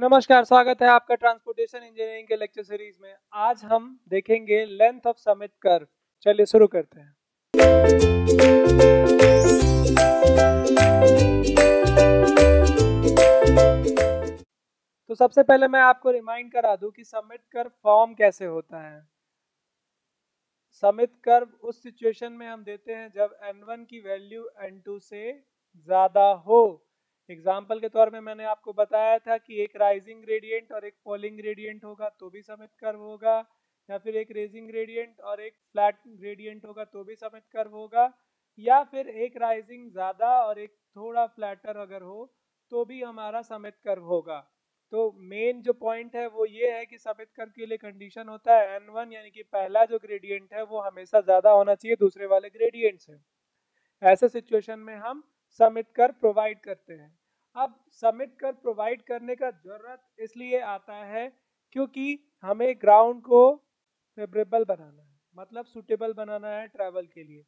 नमस्कार, स्वागत है आपका ट्रांसपोर्टेशन इंजीनियरिंग के लेक्चर सीरीज में। आज हम देखेंगे लेंथ ऑफ समिट कर्व। चलिए शुरू करते हैं। तो सबसे पहले मैं आपको रिमाइंड करा दूं कि समिट कर्व फॉर्म कैसे होता है। समिट कर्व उस सिचुएशन में हम देते हैं जब n1 की वैल्यू n2 से ज़्यादा हो। एग्जाम्पल के तौर में मैंने आपको बताया था कि एक राइजिंग ग्रेडियंट और एक फॉलिंग ग्रेडियंट होगा तो भी समिट कर्व होगा, या फिर एक रेजिंग ग्रेडियंट और एक फ्लैट ग्रेडियंट होगा तो भी समिट कर्व होगा, या फिर एक राइजिंग ज़्यादा और एक थोड़ा फ्लैटर अगर हो तो भी हमारा समिट कर्व होगा। तो मेन जो पॉइंट है वो ये है कि समिट कर्व के लिए कंडीशन होता है n1 यानी कि पहला जो ग्रेडियंट है वो हमेशा ज़्यादा होना चाहिए दूसरे वाले ग्रेडियंट से। ऐसे सिचुएशन में हम समिट कर्व प्रोवाइड करते हैं। अब समिट कर्व प्रोवाइड करने का जरूरत इसलिए आता है क्योंकि हमें ग्राउंड को फेवरेबल बनाना है, मतलब सुटेबल बनाना है ट्रैवल के लिए।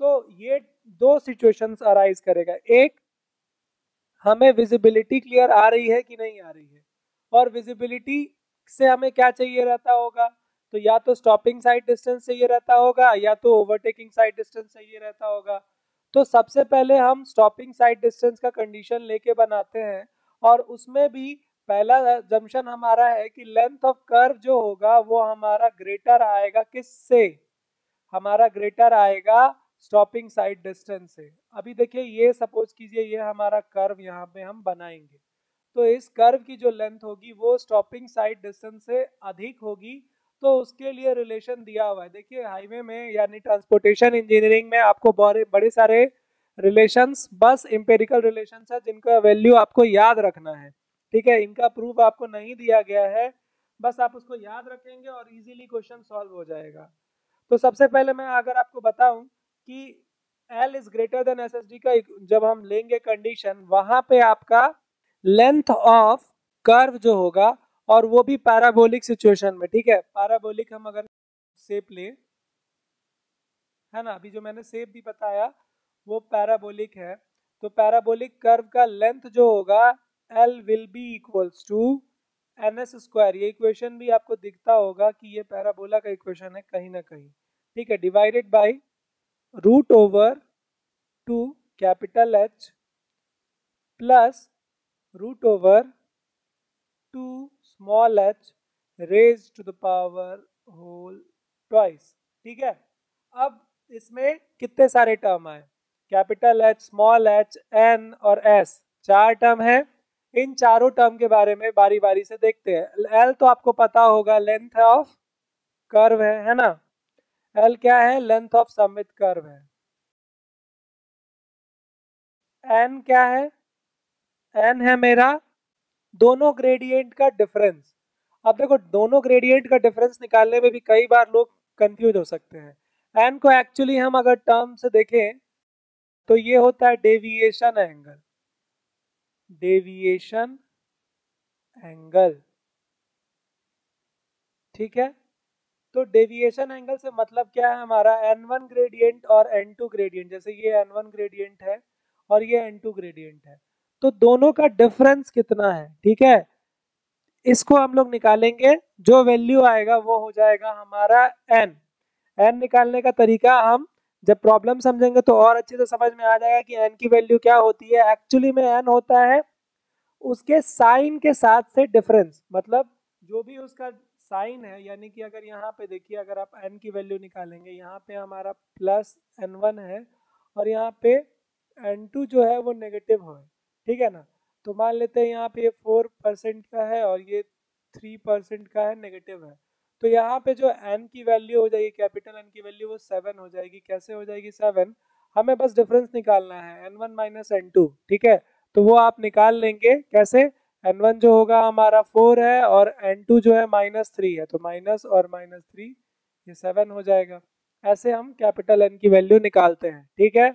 तो ये दो सिचुएशंस अराइज करेगा। एक, हमें विजिबिलिटी क्लियर आ रही है कि नहीं आ रही है, और विजिबिलिटी से हमें क्या चाहिए रहता होगा, तो या तो स्टॉपिंग साइड डिस्टेंस चाहिए रहता होगा या तो ओवरटेकिंग साइड डिस्टेंस चाहिए रहता होगा। तो सबसे पहले हम स्टॉपिंग साइड डिस्टेंस का कंडीशन लेके बनाते हैं, और उसमें भी पहला जंक्शन हमारा है कि लेंथ ऑफ कर्व जो होगा वो हमारा ग्रेटर आएगा किससे, हमारा ग्रेटर आएगा स्टॉपिंग साइड डिस्टेंस से। अभी देखिए, ये सपोज कीजिए ये हमारा कर्व यहाँ पे हम बनाएंगे, तो इस कर्व की जो लेंथ होगी वो स्टॉपिंग साइड डिस्टेंस से अधिक होगी। तो उसके लिए रिलेशन दिया हुआ है। देखिए हाईवे में यानी ट्रांसपोर्टेशन इंजीनियरिंग में आपको बड़े बड़े सारे रिलेशंस, बस एम्पिरिकल रिलेशंस है जिनका वैल्यू आपको याद रखना है। ठीक है, इनका प्रूफ आपको नहीं दिया गया है, बस आप उसको याद रखेंगे और इजीली क्वेश्चन सॉल्व हो जाएगा। तो सबसे पहले मैं अगर आपको बताऊं कि L is greater than S S D का जब हम लेंगे कंडीशन, वहां पे आपका लेंथ ऑफ कर्व जो होगा, और वो भी पैराबोलिक सिचुएशन में। ठीक है, पैराबोलिक हम अगर शेप ले, है ना, अभी जो मैंने शेप भी बताया वो पैराबोलिक है। तो पैराबोलिक कर्व का लेंथ जो होगा L will be equals to n s square. ये इक्वेशन भी आपको दिखता होगा कि ये पैराबोला का इक्वेशन है कहीं ना कहीं। ठीक है, divided by root over two capital H plus root over two small h raise to the power whole twice. ठीक है, अब इसमें कितने सारे टर्म आए, capital H, small h, n और s, चार टर्म है। इन चारों टर्म के बारे में बारी बारी से देखते हैं। L तो आपको पता होगा, लेंथ ऑफ कर्व है ना। L क्या है, लेंथ ऑफ समिट कर्व है। n क्या है, n है मेरा दोनों ग्रेडियंट का डिफरेंस। अब देखो, दोनों ग्रेडियंट का डिफरेंस निकालने में भी कई बार लोग कंफ्यूज हो सकते हैं। n को एक्चुअली हम अगर टर्म से देखें तो ये होता है डेविएशन एंगल, डेविएशन एंगल। ठीक है, तो डेविएशन एंगल से मतलब क्या है, हमारा n1 ग्रेडियंट और n2 ग्रेडियंट, जैसे ये n1 ग्रेडियंट है और ये n2 ग्रेडियंट है, तो दोनों का डिफरेंस कितना है। ठीक है, इसको हम लोग निकालेंगे, जो वैल्यू आएगा वो हो जाएगा हमारा n। n निकालने का तरीका हम जब प्रॉब्लम समझेंगे तो और अच्छे से समझ में आ जाएगा कि n की वैल्यू क्या होती है। एक्चुअली में n होता है उसके साइन के साथ से डिफरेंस, मतलब जो भी उसका साइन है, यानी कि अगर यहाँ पे देखिए, अगर आप n की वैल्यू निकालेंगे, यहाँ पे हमारा प्लस n1 है और यहाँ पे n2 जो है वो नेगेटिव है। ठीक है ना, तो मान लेते हैं यहाँ पे ये 4% का है और ये 3% का है, नेगेटिव है। तो यहाँ पे जो n की वैल्यू हो जाएगी, कैपिटल N की वैल्यू, वो 7 हो जाएगी। कैसे हो जाएगी 7, हमें बस डिफरेंस निकालना है n1 माइनस n2। ठीक है, तो वो आप निकाल लेंगे कैसे, n1 जो होगा हमारा 4 है और n2 जो है -3 है, तो माइनस और -3 ये 7 हो जाएगा। ऐसे हम कैपिटल N की वैल्यू निकालते हैं। ठीक है,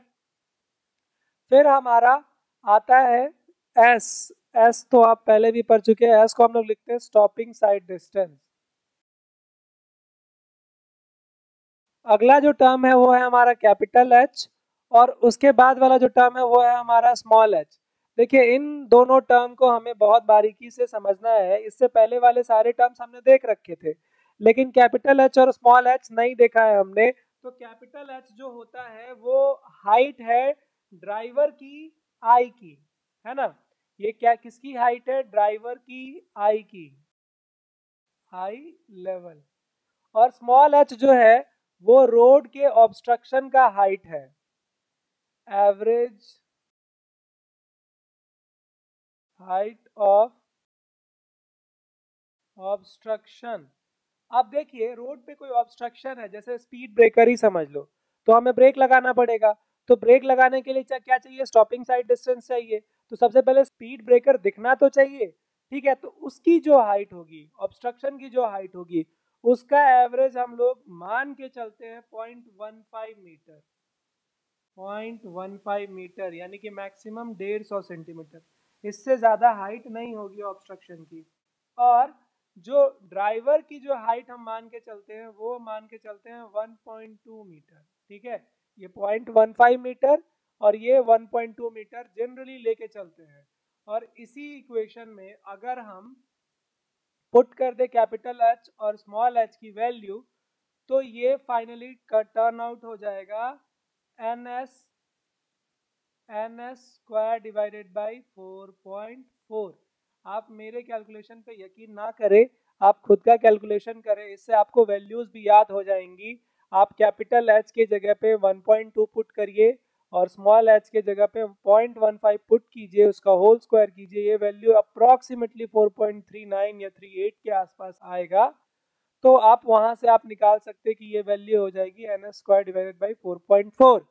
फिर हमारा आता है S। S तो आप पहले भी पढ़ चुके हैं, S को हम लोग लिखते हैं स्टॉपिंग साइड डिस्टेंस। अगला जो टर्म है वो है हमारा कैपिटल H, और उसके बाद वाला जो टर्म है वो है हमारा स्मॉल h। देखिए इन दोनों टर्म को हमें बहुत बारीकी से समझना है। इससे पहले वाले सारे टर्म्स हमने देख रखे थे, लेकिन कैपिटल एच और स्मॉल एच नहीं देखा है हमने। तो कैपिटल एच जो होता है वो हाइट है ड्राइवर की आई की, है ना। ये क्या किसकी हाइट है? ड्राइवर की आई की, आई लेवल। और स्मॉल एच जो है वो रोड के ऑब्स्ट्रक्शन का हाइट है, एवरेज हाइट ऑफ ऑब्स्ट्रक्शन। अब देखिए रोड पे कोई ऑब्स्ट्रक्शन है, जैसे स्पीड ब्रेकर ही समझ लो, तो हमें ब्रेक लगाना पड़ेगा। तो ब्रेक लगाने के लिए क्या चाहिए? स्टॉपिंग साइड डिस्टेंस चाहिए। तो सबसे पहले स्पीड ब्रेकर दिखना तो चाहिए, ठीक है। तो उसकी जो हाइट होगी, ऑब्स्ट्रक्शन की जो हाइट होगी, उसका एवरेज हम लोग मान के चलते हैं 0.15 मीटर। 0.15 मीटर यानी कि मैक्सिमम 150 सेंटीमीटर, इससे ज़्यादा हाइट नहीं होगी ऑब्स्ट्रक्शन की। और जो ड्राइवर की जो हाइट हम मान के चलते हैं वो मान के चलते हैं 1.2 मीटर, ठीक है। ये 0.15 मीटर और ये 1.2 मीटर जनरली लेके चलते हैं। और इसी इक्वेशन में अगर हम पुट कर दे कैपिटल एच और स्मॉल एच की वैल्यू, तो ये फाइनली टर्न आउट हो जाएगा n s square divided by 4.4। आप मेरे कैलकुलेशन पे यकीन ना करें, आप खुद का कैलकुलेशन करें, इससे आपको वैल्यूज भी याद हो जाएंगी। आप कैपिटल एच के जगह पे 1.2 पुट करिए और स्मॉल एच के जगह पे 0.15 पुट कीजिए, उसका होल स्क्वायर कीजिए, ये वैल्यू अप्रॉक्सीमेटली 4.39 या 38 के आसपास आएगा। तो आप वहां से आप निकाल सकते हैं कि ये वैल्यू हो जाएगी n s square divided by 4.4।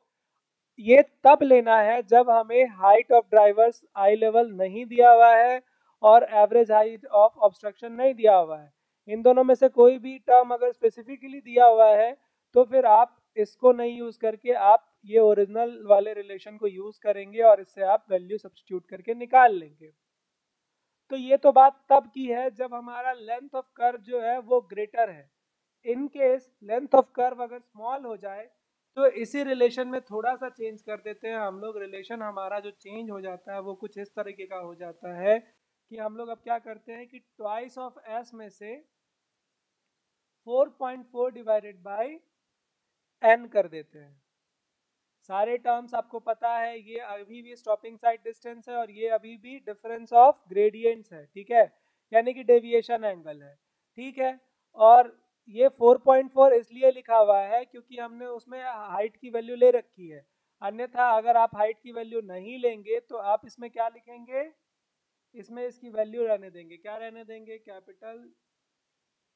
ये तब लेना है जब हमें height of drivers eye level नहीं दिया हुआ है और एवरेज हाइट ऑफ ऑब्स्ट्रक्शन नहीं दिया हुआ है। इन दोनों में से कोई भी टर्म अगर स्पेसिफिकली दिया हुआ है तो फिर आप इसको नहीं यूज करके आप ये ओरिजिनल वाले रिलेशन को यूज करेंगे और इससे आप वैल्यू सब्स्टिट्यूट करके निकाल लेंगे। तो ये तो बात तब की है जब हमारा लेंथ ऑफ कर्व जो है वो ग्रेटर है। In case length of curve अगर स्मॉल हो जाए तो इसी रिलेशन में थोड़ा सा चेंज कर देते हैं हम लोग। रिलेशन हमारा जो चेंज हो जाता है वो कुछ इस तरीके का हो जाता है कि हम लोग अब क्या करते हैं कि ट्वाइस ऑफ एस में से 4.4 डिवाइडेड बाई एन कर देते हैं। सारे टर्म्स आपको पता है, ये अभी भी स्टॉपिंग साइड डिस्टेंस है और ये अभी भी डिफरेंस ऑफ ग्रेडियंट्स है, ठीक है, यानी कि डेविएशन एंगल है, ठीक है। और ये 4.4 इसलिए लिखा हुआ है क्योंकि हमने उसमें हाइट की वैल्यू ले रखी है। अन्यथा अगर आप हाइट की वैल्यू नहीं लेंगे तो आप इसमें क्या लिखेंगे? इसमें इसकी वैल्यू रहने देंगे। क्या रहने देंगे? Capital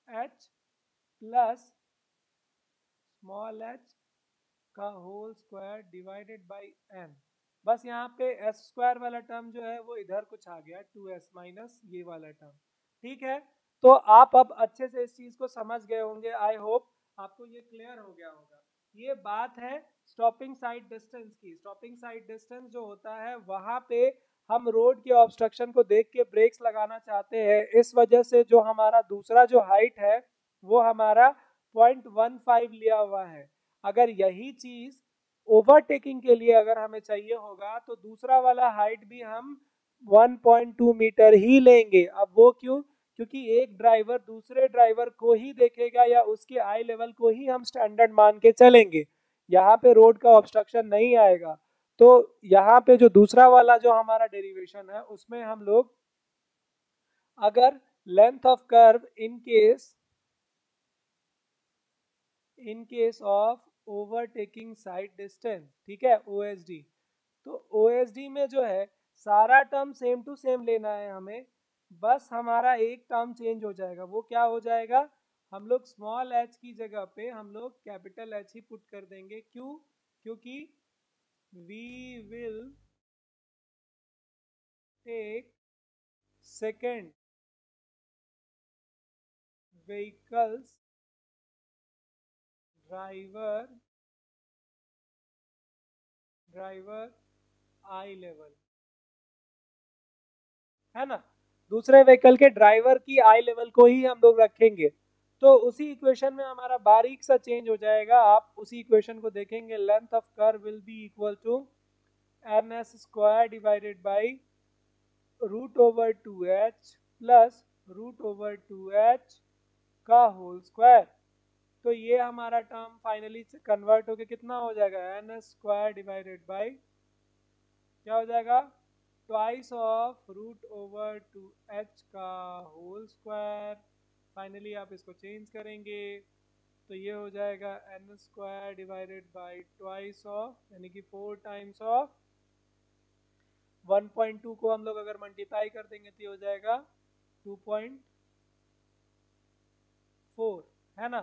H plus small H का whole square divided by N. बस यहाँ पे एस स्क्वायर वाला टर्म जो है वो इधर कुछ आ गया, 2s माइनस ये वाला टर्म, ठीक है। तो आप अब अच्छे से इस चीज को समझ गए होंगे। आई होप आपको ये क्लियर हो गया होगा। ये बात है स्टॉपिंग साइड डिस्टेंस की। स्टॉपिंग साइड डिस्टेंस जो होता है वहां पे हम रोड के ऑब्स्ट्रक्शन को देख के ब्रेक्स लगाना चाहते हैं। इस वजह से जो हमारा दूसरा जो हाइट है वो हमारा 0.15 लिया हुआ है। अगर यही चीज ओवरटेकिंग के लिए अगर हमें चाहिए होगा तो दूसरा वाला हाइट भी हम 1.2 मीटर ही लेंगे। अब वो क्यों? क्योंकि एक ड्राइवर दूसरे ड्राइवर को ही देखेगा या उसके आई लेवल को ही हम स्टैंडर्ड मान के चलेंगे। यहाँ पे रोड का ऑब्स्ट्रक्शन नहीं आएगा। तो यहाँ पे जो दूसरा वाला जो हमारा डेरिवेशन है उसमें हम लोग अगर length of curve in case of overtaking side distance, ठीक है, ओएसडी। तो ओएसडी में जो है सारा टर्म सेम टू सेम लेना है हमें। बस हमारा एक टर्म चेंज हो जाएगा। वो क्या हो जाएगा? हम लोग स्मॉल एच की जगह पे हम लोग कैपिटल एच ही पुट कर देंगे। क्यों? क्योंकि we will take second vehicles driver driver eye level, है ना। दूसरे व्हीकल के ड्राइवर की आई लेवल को ही हम लोग रखेंगे। तो उसी इक्वेशन में हमारा बारीक सा चेंज हो जाएगा। आप उसी इक्वेशन को देखेंगे, length of curve will be equal to n s square divided by root over 2h plus root over 2h का होल स्क्वायर। तो ये हमारा टर्म फाइनली कन्वर्ट होके कितना हो जाएगा, एन स्क्वायर डिवाइडेड बाई क्या हो जाएगा, twice of root over 2h का होल स्क्वायर। फाइनली आप इसको चेंज करेंगे तो ये हो जाएगा n square divided by twice of, यानी कि 4 टाइम्स ऑफ 1.2 को हम लोग अगर मल्टीप्लाई कर देंगे तो ये हो जाएगा 2.4, है ना।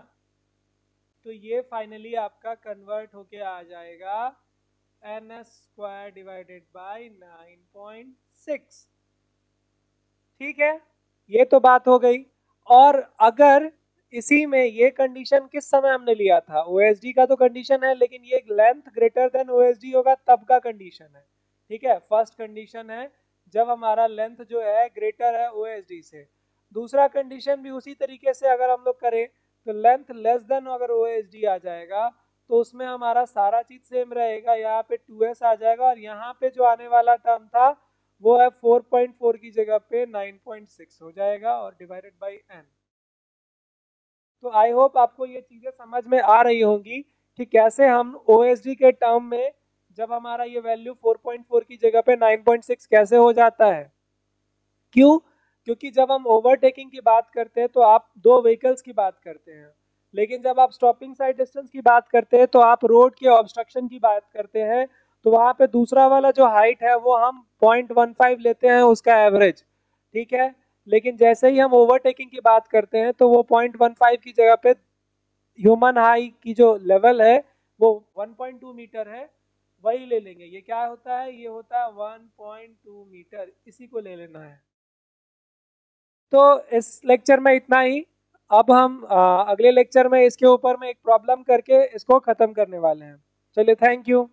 तो ये फाइनली आपका कन्वर्ट होके आ जाएगा एन स्क्वायर डिवाइडेड बाई 9.6। ठीक है, ये तो बात हो गई। और अगर इसी में ये कंडीशन किस समय हमने लिया था, ओएसडी का तो कंडीशन है, लेकिन ये लेंथ ग्रेटर देन ओएसडी होगा तब का कंडीशन है। ठीक है, फर्स्ट कंडीशन है जब हमारा लेंथ जो है ग्रेटर है ओएसडी से। दूसरा कंडीशन भी उसी तरीके से अगर हम लोग करें तो लेंथ लेस देन अगर ओएसडी आ जाएगा तो उसमें हमारा सारा चीज सेम रहेगा, यहाँ पे 2s आ जाएगा और यहाँ पे जो आने वाला टर्म था वो है 4.4 की जगह पे 9.6 हो जाएगा और डिवाइडेड बाई n। तो आई होप आपको ये चीजें समझ में आ रही होंगी कि कैसे हम ओएसडी के टर्म में जब हमारा ये वैल्यू 4.4 की जगह पे 9.6 कैसे हो जाता है। क्यों, क्योंकि जब हम ओवरटेकिंग की बात करते हैं तो आप दो व्हीकल्स की बात करते हैं, लेकिन जब आप स्टॉपिंग साइड डिस्टेंस की बात करते हैं तो आप रोड के ऑब्स्ट्रक्शन की बात करते हैं। तो वहां पे दूसरा वाला जो हाइट है वो हम 0.15 लेते हैं उसका एवरेज, ठीक है। लेकिन जैसे ही हम ओवरटेकिंग की बात करते हैं तो वो 0.15 की जगह पे ह्यूमन हाई की जो लेवल है वो 1.2 मीटर है, वही ले लेंगे। ये क्या होता है, ये होता है 1.2 मीटर, इसी को ले लेना है। तो इस लेक्चर में इतना ही। अब हम अगले लेक्चर में इसके ऊपर में एक प्रॉब्लम करके इसको खत्म करने वाले हैं। चलिए, थैंक यू।